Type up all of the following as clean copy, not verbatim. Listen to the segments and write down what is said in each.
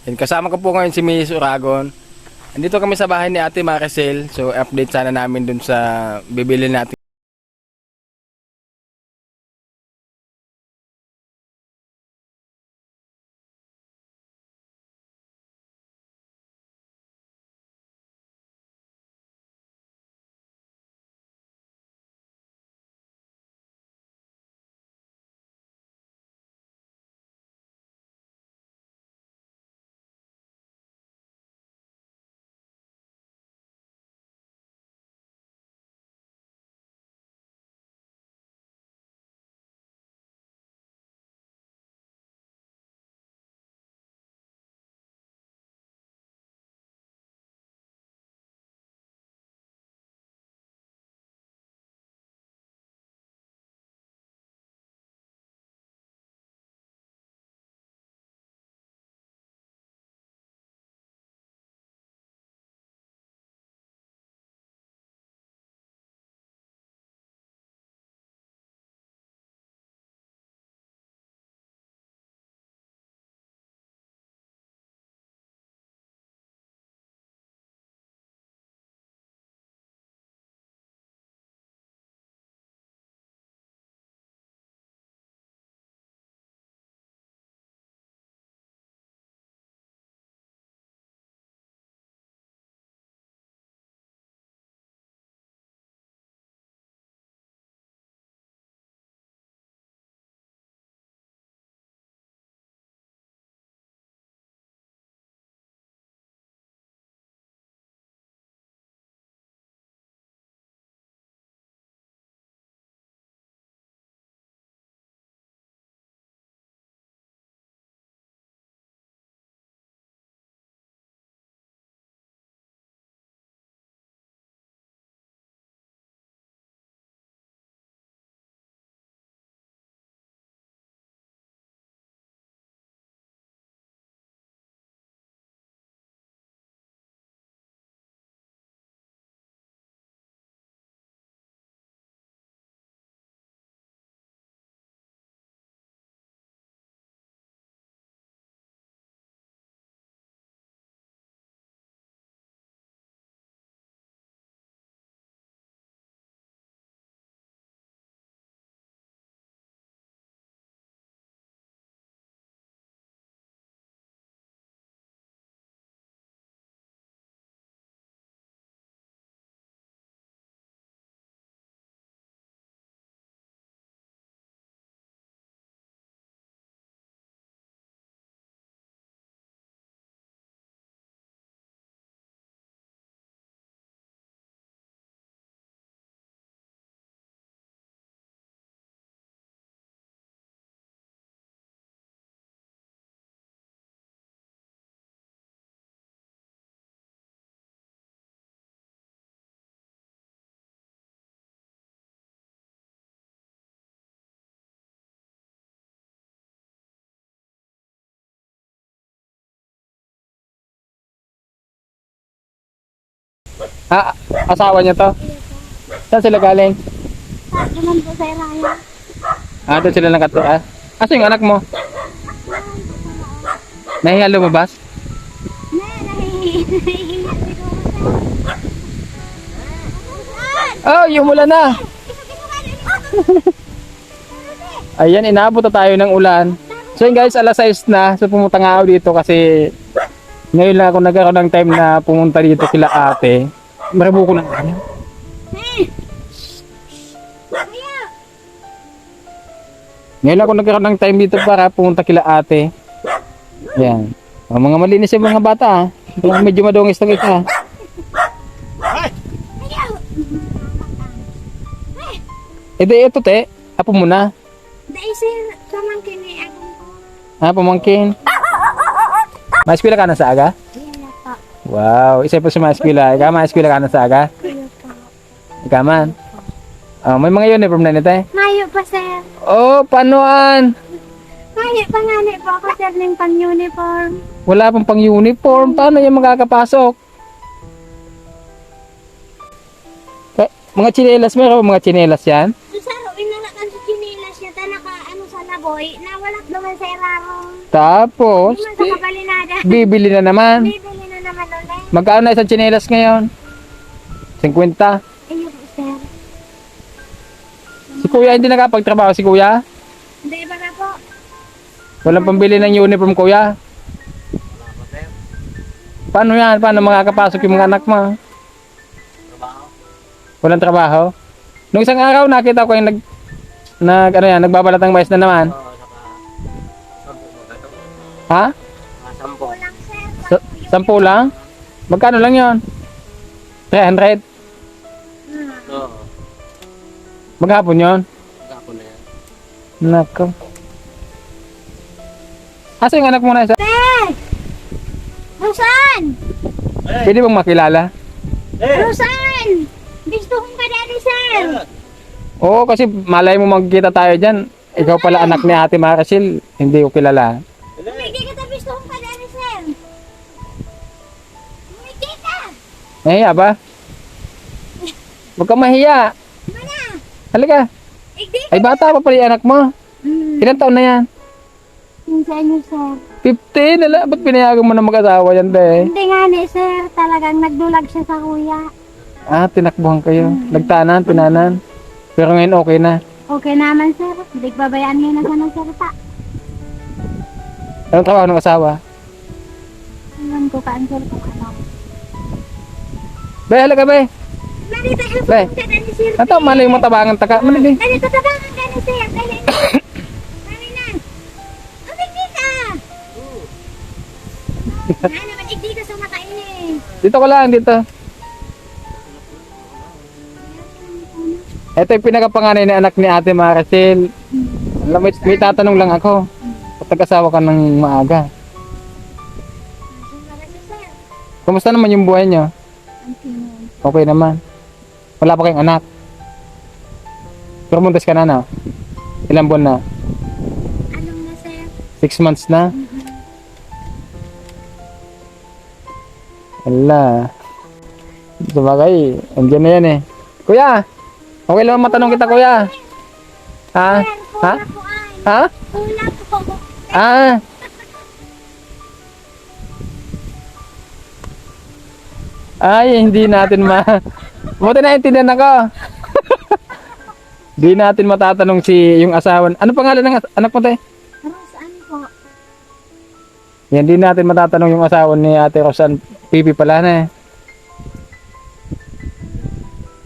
Yan, kasama ko po ngayon si Miss Uragon. Andito kami sa bahay ni Ate Maricel. So update sana namin dun sa bibili natin. Ah, asawa niya to? Saan sila galing? Naman po sa Raya. Ah, doon sila nakatira. Asa yung anak mo? Nahiya lumabas? Nahihinga Oh, umulan na! Ayan, inaabot na tayo ng ulan. So yun guys, alas 6 na. So pumunta nga ako dito kasi ngayon lang ako nagkaroon ng time na pumunta dito kila ate. Marabo ko ng kanya. Ngayon lang ako nagkaroon ng time dito para pumunta kila ate. Yan. Ang mga malinis yung mga bata ha. Medyo madungis ng isa. Ito te. Apo muna. Dahil sir, pamangkin ni akong ko. Ah, pamangkin. Maeskwela ka na sa aga? Yan po. Wow, isa po sa maeskwela. Ikaw maeskwela ka na sa aga? Kuya po. Ikaw man. Oh, may mga uniform na nito eh. Mayo pa sir. Oh, panuan? Mayo pa nga ni po ako sir ng pang-uniform. Wala pang pang-uniform. Paano yung makakapasok? Mga tsinelas, meron ba mga tsinelas yan? So sir, inalakan sa chinilas niya, naka ano sa labo baboy na wala naman sa irarong. Tapos, Hindi man sa kabalinada. bibili na naman. Bibili na naman ulit. Magkano na isang tsinelas ngayon? 50. Ayun po, sir. Si kuya hindi nakapagtrabaho si kuya? Hindi ba na po? Walang pambili ng uniform kuya? Paano yan? Paano makakapasok yung mga anak mo? Walang trabaho? Nung isang araw nakita ko yung nagbabalat ng mais na naman. Ha? Kulang, sir. Sa, 10 lang? Magkano lang yon? 300? Oo. Maghapon yon? Magkapon na yan. Nako. Asa yung anak mo na isa? Rosan! Pwede bang makilala? Rosan! Gusto kong kadali, sir. Oo, kasi malay mo magkita tayo dyan. Ikaw pala anak ni Ate Maricel. Hindi ko kilala. Hindi ka tabi gusto kong kadali, sir. Umiti ka! Nahiya ba? Huwag kang mahiya. Mana? Halika. Igdi Ay, bata pa pala yung anak mo. Ilan taon na yan? Minsan nyo, sir. 15? Ala, ba't pinayagan mo na mag-asawa yan, be? Hindi nga ni, sir. Talagang nagdulag siya sa kuya. Ah, tinakbuhan kayo. Nagtanan, tinanan. Pero ngayon okay na. Okay naman, sir. Hindi babayaan mo na sa nagsalita. Anong trabaho ng asawa? Iwan ko ka-answer kung ano. Be, halika, be. Marita, gusto Be. kong kadali, sir. Ato, malay mo tabangan taka. Malay. Dali, tatabangan ka na, sir. Dali. Dali na. Umiti ka! Nga naman, igdi ka sa mata ini. Dito ko lang, dito. Ito yung pinakapanganay na anak ni Ate Maricel. Alam mo, may tatanong lang ako. Ba't nag-asawa ka ng maaga? Sir. Kumusta naman yung buhay niyo? Ang pinon. Okay naman. Wala pa kayong anak. Pero muntas ka na, no? Ilang buwan na? Anong na, sir? 6 months na? Wala. Sabagay, andyan na yan eh. Kuya! Okay lang matanong kita, kuya. Ha? Ha? Kulang po ay. Ha? Kulang po. Ah! Ay, hindi natin Buti naintindihan ako. Hindi natin matatanong si yung asawa. Ano pangalan ng anak mo, te? Rosan po. Yan, hindi natin matatanong yung asawa ni Ate Rosan. Pipi pala na eh.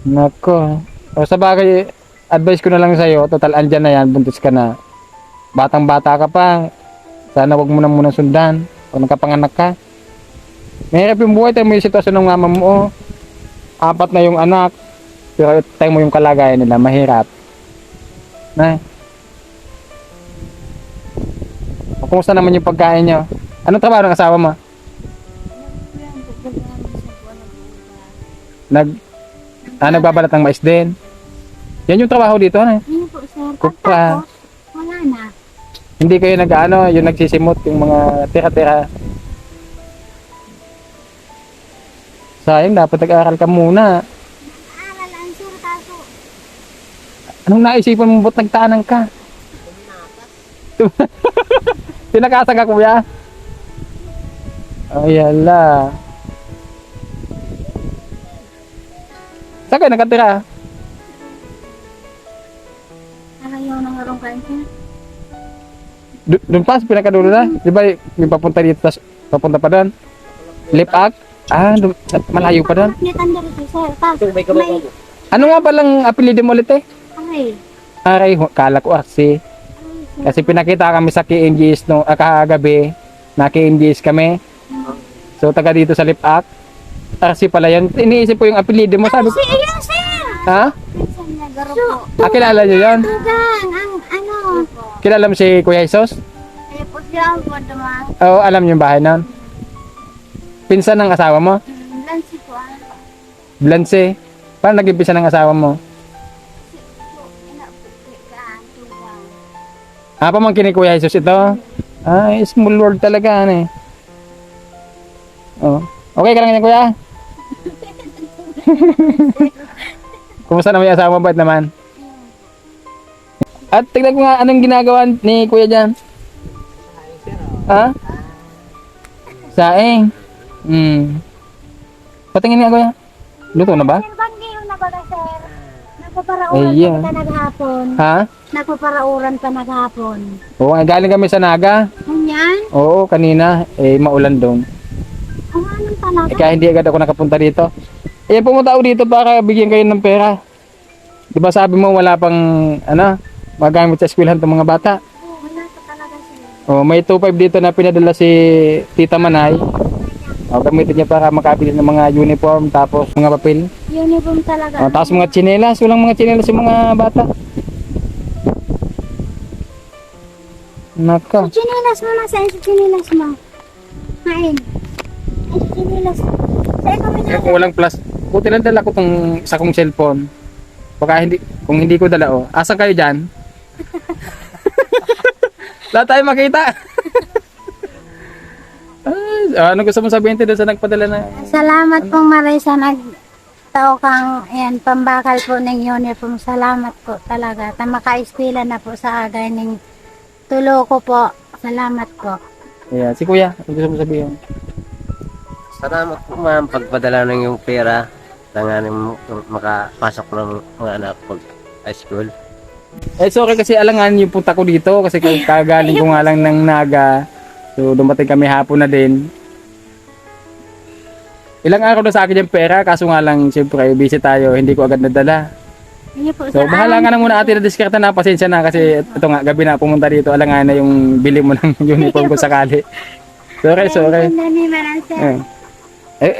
Nako. O sa bagay, advice ko na lang sa'yo. Total, andyan na yan. Buntis ka na. Batang-bata ka pa. Sana wag mo na muna sundan. Kung nagkapanganak ka. Mahirap yung buhay. Tayo mo yung sitwasyon ng mama mo. Oh. 4 na yung anak. Pero tayo mo yung kalagayan nila. Mahirap. Na. O, kumusta naman yung pagkain nyo? Anong trabaho ng asawa mo? Nagbabalat ng mais din. Yan yung trabaho dito, ano? Ano po, sir? Kupra. Tapos, wala na. Hindi kayo yung nagsisimot, yung mga tira-tira. Sayang, dapat nag-aaral ka muna. Aral ang sir, kaso. Anong naisipan mo, ba't nagtanang ka? Tinakasan ka, kuya? Ay, hala. Saan kayo nakatira? Ayaw na nga rong kain, sir. Doon pa, sa pinakadulo na. Di ba, yung papunta dito, tas papunta pa doon? Lipak? Ah, malayo pa doon. Ni Tanda rito, sir. Tapos, may... Ano nga palang apelido mo ulit eh? Aray. Aray, kala ko Arsi. Aray, sir. Kasi pinakita kami sa KMGS no, kagabi, na KMGS kami. So, taga dito sa Lipak. Arsi pala yan. Iniisip ko yung apelido mo. Sabi ko, Si Iyan, sir! ha? Pinsan niya, garo po. Ah, kilala niyo yun? Tugang, ang ano. Kilala mo si Kuya Jesus? Ay, po siya po, dama. Oo, alam niyo yung bahay nun? Pinsan ng asawa mo? Lansi po, ah. Blanse. Paano naging pinsan ng asawa mo? Ina po, ka, tugang. Ah, pamangkin ni Kuya Jesus ito? Ay, small world talaga, ano eh. Oh. Okay ka lang yan, Kuya? Kumusta naman yung asawa mo? Bait naman? At tignan ko nga anong ginagawa ni Kuya dyan. Ha? Saing. Patingin nga Kuya. Luto na ba? Sir, banggiyo na ba sir? Nagpaparauran Ay, yeah. pa naghapon. Ha? Nagpaparauran pa naghapon. Oo, galing kami sa Naga. Ganyan? Oo, kanina. Maulan doon. Ang anong talaga? Kaya hindi agad ako nakapunta dito. Pumunta ako dito para bigyan kayo ng pera. Di ba sabi mo wala pang, magamit sa eskwelahan ng mga bata? Oo, wala pa talaga sir. Oh, may 2.5 dito na pinadala si Tita Manay. Gamitin niya para makabili ng mga uniform tapos mga papel. Uniform talaga. Tapos mga tsinelas, walang mga tsinelas yung mga bata. Naka. Chinilas mo na sa chinilas mo. Kain. Ay, chinilas. Sa kami na. Kung walang plus, buti lang dala ko tong isa kong cellphone. Baka hindi, kung hindi ko dala, asan kayo dyan? Lahat tayo makita. Ano gusto mo sabihin doon sa nagpadala na? Salamat po Maray sa nagtao kang yan, pambakal po ng uniform. Salamat po talaga. Maka-eskwela na po sa agay ng tulo ko po. Salamat po. Yeah, si Kuya, ano gusto mo sabihin? Salamat po ma'am, pagpadala ng yung pera. Tanganin mo makapasok ng mga anak ko high school. Sorry kasi alangan yung punta ko dito kasi kagaling ko nga lang ng Naga. So dumating kami hapon na din. Ilang araw na sa akin yung pera kaso nga lang siyempre busy tayo, hindi ko agad nadala. Hindi po, So bahala ka na muna ate na diskarta na, pasensya na kasi ito nga gabi na pumunta dito, alangan na yung bili mo ng uniform ko sakali. Sorry.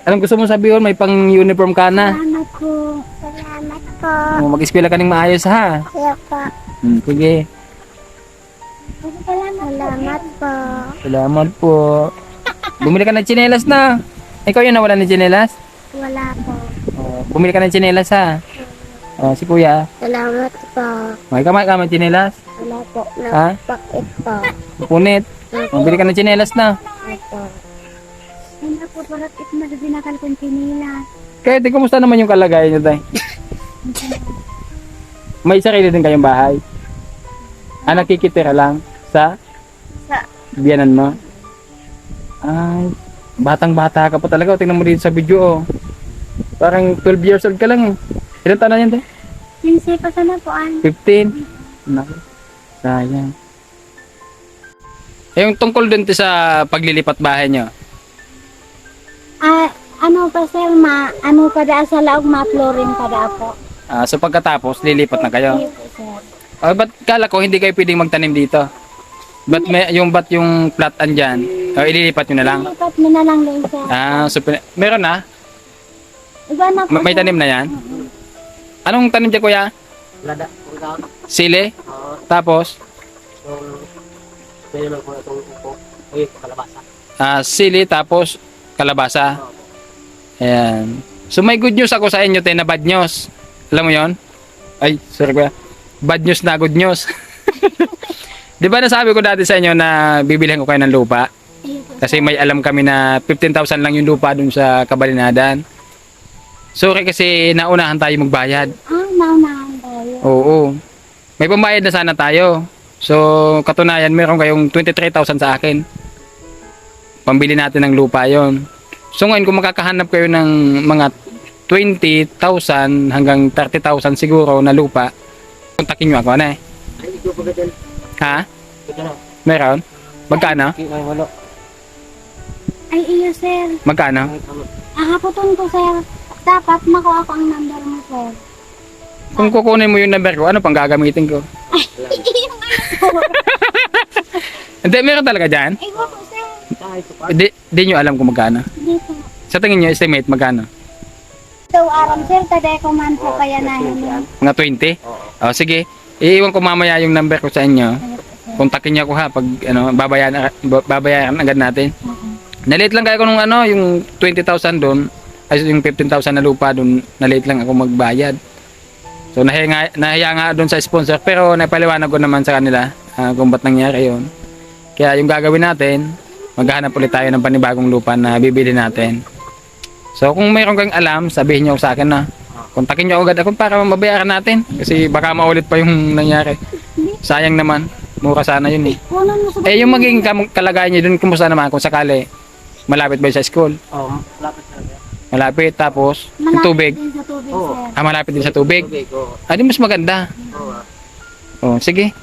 Anong gusto mo sabihin? May pang uniform ka na. Salamat po. Salamat po. Mag-eskwela ka ng maayos ha. Kaya po. Sige. Salamat po. Salamat po. Bumili ka ng tsinelas na. Ikaw yun nawala ng tsinelas? Wala po. Bumili ka ng tsinelas ha. Si Kuya. Salamat po. May kamay ka ng tsinelas? Wala po. Ha? Pakit po. Punit. Bumili ka ng tsinelas na. Ito. Hindi po parat it na binakal kong tinila. Kaya di kumusta naman yung kalagayan nyo tayo? May sarili din kayong bahay? Nakikitira lang sa biyanan mo? Ay, batang-bata ka pa talaga. Tingnan mo dito sa video Parang 12 years old ka lang Ilan taon na yan tayo? 15 pa sana po 15? Naku, sayang. Yung tungkol dun sa paglilipat bahay nyo? Ano pa sir, ano pa da sa laog, ma-flooring pa da po. So pagkatapos, lilipat na kayo? Hindi po sir. Ba't kala ko hindi kayo pwedeng magtanim dito? Ba't yung plot andyan? Ililipat nyo na lang? Lipat mo na lang din sir. So meron na? Iba na po May sir. tanim na yan? Anong tanim dyan kuya? Lada, Sili? Tapos? Pwede lang po itong upo. Uy, kalabasa. Sili tapos kalabasa. Ayan. So may good news ako sa inyo tayo na bad news. Alam mo yon? Ay, sorry kuya. Bad news na good news. Di ba nasabi ko dati sa inyo na bibilihan ko kayo ng lupa? Ayun po, Kasi may alam kami na 15,000 lang yung lupa dun sa Kabalinadan. Sorry kasi naunahan tayo magbayad. naunahan tayo. Oo. May pambayad na sana tayo. So katunayan meron kayong 23,000 sa akin. Pambili natin ng lupa yon. So ngayon kung makakahanap kayo ng mga 20,000 hanggang 30,000 siguro na lupa, kontakin nyo ako na Ay, ito po ka dyan. Ha? Ito na. Meron? Magkano? Ay, wala. Ay iyo sir. Magkano? Haputon ko sir. Dapat makuha ko ang number mo sir. Kung kukunin mo yung number ko, ano pang gagamitin ko? Yung ano po. Hindi, meron talaga dyan? Iwa po sir. Di nyo alam kung magkano. Dito. Sa tingin nyo, estimate magkano? So aram sir, taday ko man po kaya na yun. Mga 20? O sige, iiwan ko mamaya yung number ko sa inyo. Kontakin niyo ako ha pag babayaran agad natin. Nalate lang kayo ko nung yung 20,000 doon, ay yung 15,000 na lupa doon, nalate lang ako magbayad. So nahiya nga doon sa sponsor pero napaliwanag ko naman sa kanila kung ba't nangyari yun. Kaya yung gagawin natin, maghahanap ulit tayo ng panibagong lupa na bibili natin. So kung mayroon kang alam, sabihin niyo sa akin na. Kontakin niyo agad ako para mabayaran natin kasi baka maulit pa yung nangyari. Hindi Sayang naman. Mura sana yun eh. Kunan mo sa Eh, yung maging kalagayan niyo dun, kumusta naman kung sakali? Malapit ba yun sa school? Lapit talaga. Malapit, tapos yung malapit tubig. din sa tubig, Oo. sir. Ah, malapit din sa tubig. Tubig, oo. Ah, di mas maganda. Oo. Oh, sige.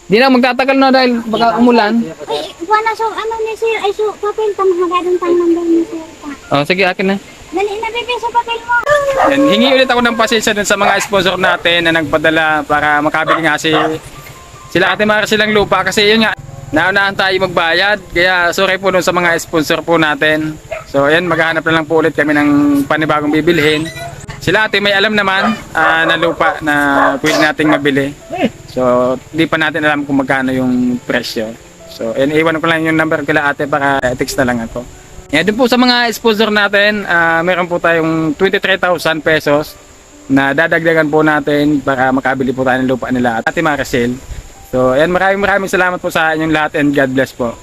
Di na magtatagal na dahil baka umulan. Ay, wala so, ano ni sir, ay so, papel, tamahagadong tang number ni sir. Oh, sige, akin na. Dali na, bebe, sa papel mo. Yan, hingi ulit ako ng pasensya dun sa mga sponsor natin na nagpadala para makabili nga sila Ate Mara silang lupa kasi yun nga, naunahan tayo magbayad. Kaya sorry po dun sa mga sponsor po natin. So ayan, maghahanap na lang po ulit kami ng panibagong bibilhin. Sila ate may alam naman na lupa na pwede nating mabili. So di pa natin alam kung magkano yung presyo. So ayan, iwan ko lang yung number kila ate para text na lang ako. Yan, dun po sa mga sponsor natin, meron po tayong 23,000 pesos na dadagdagan po natin para makabili po tayo ng lupa nila at Ate Maricel. So ayan, maraming salamat po sa inyong lahat and God bless po.